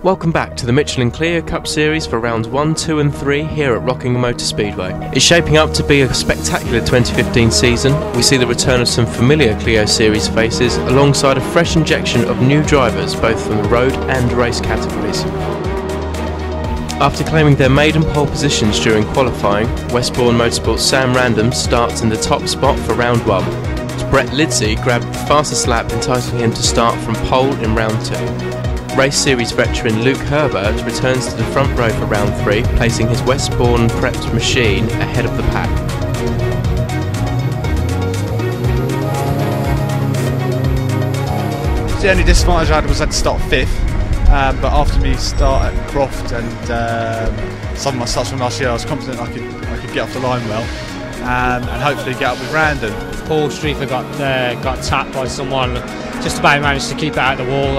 Welcome back to the Michelin Clio Cup Series for rounds 1, 2 and 3 here at Rockingham Motor Speedway. It's shaping up to be a spectacular 2015 season. We see the return of some familiar Clio Series faces alongside a fresh injection of new drivers both from the road and race categories. After claiming their maiden pole positions during qualifying, Westbourne Motorsport's Sam Random starts in the top spot for round 1. Brett Lidsey grabbed the fastest lap, entitling him to start from pole in round 2. Race Series veteran Luke Herbert returns to the front row for round 3, placing his Westbourne prepped machine ahead of the pack. The only disadvantage I had was I had to start 5th, but after me start at Croft and some of my starts from last year, I was confident I could get off the line well and hopefully get up with Random. Paul Streeter got tapped by someone, just about managed to keep it out of the wall.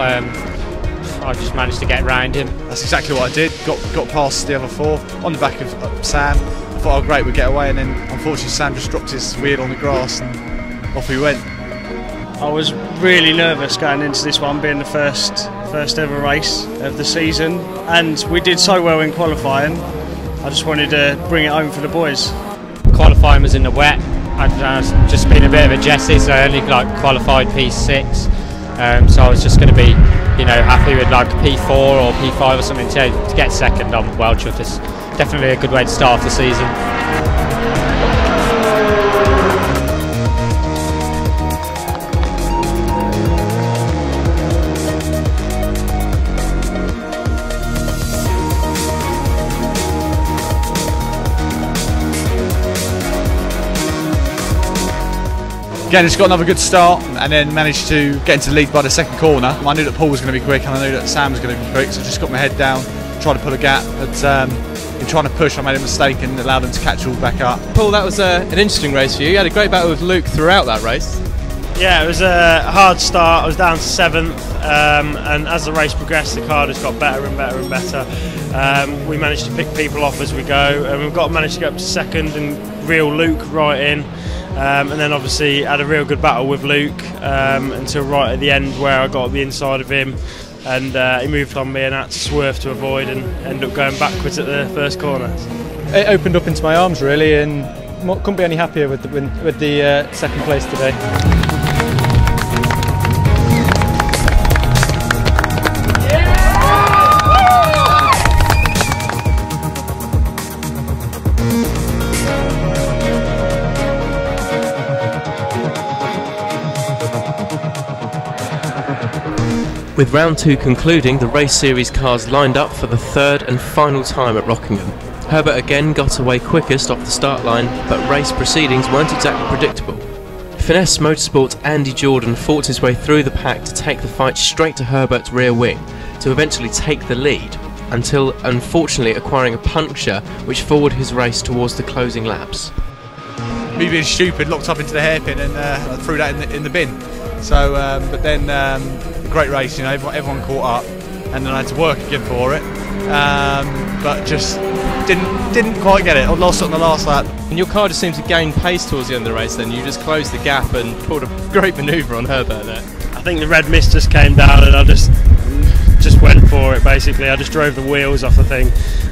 I just managed to get round him. That's exactly what I did. Got past the other 4 on the back of Sam. I thought, oh great, we'd get away, and then unfortunately Sam just dropped his wheel on the grass and off we went. I was really nervous going into this one, being the first ever race of the season, and we did so well in qualifying. I just wanted to bring it home for the boys. Qualifying was in the wet. I'd just been a bit of a Jessie, so I only qualified P6. So I was just going to be, happy with P4 or P5 or something to get second. I'm well chuffed. It's definitely a good way to start the season. Again, it's got another good start and then managed to get into the lead by the second corner. I knew that Paul was going to be quick and I knew that Sam was going to be quick, so I just got my head down, tried to pull a gap, but in trying to push I made a mistake and allowed them to catch all back up. Paul, that was an interesting race for you. You had a great battle with Luke throughout that race. Yeah, it was a hard start. I was down to 7th, and as the race progressed the car just got better and better and better. We managed to pick people off as we go, and we've managed to get up to 2nd and reel Luke right in. And then obviously had a real good battle with Luke until right at the end where I got the inside of him and he moved on me and I had to swerve to avoid and ended up going backwards at the first corner. It opened up into my arms really, and couldn't be any happier with the second place today. With round 2 concluding, the race series cars lined up for the 3rd and final time at Rockingham. Herbert again got away quickest off the start line, but race proceedings weren't exactly predictable. Finesse Motorsport's Andy Jordan fought his way through the pack to take the fight straight to Herbert's rear wing, to eventually take the lead, until unfortunately acquiring a puncture which forwarded his race towards the closing laps. Me being stupid, locked up into the hairpin and I threw that in the bin. So, but then great race, everyone caught up, and then I had to work again for it, but just didn't quite get it. I lost it on the last lap. And your car just seemed to gain pace towards the end of the race. Then you just closed the gap and pulled a great manoeuvre on Herbert there. I think the red mist just came down, and I just went for it. Basically, I just drove the wheels off the thing.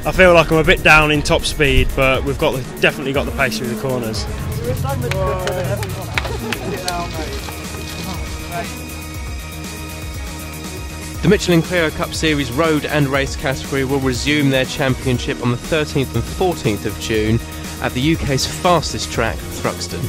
I feel like I'm a bit down in top speed, but we've definitely got the pace through the corners. The Michelin Clio Cup Series Road and Race category will resume their championship on the 13th and 14th of June at the UK's fastest track, Thruxton.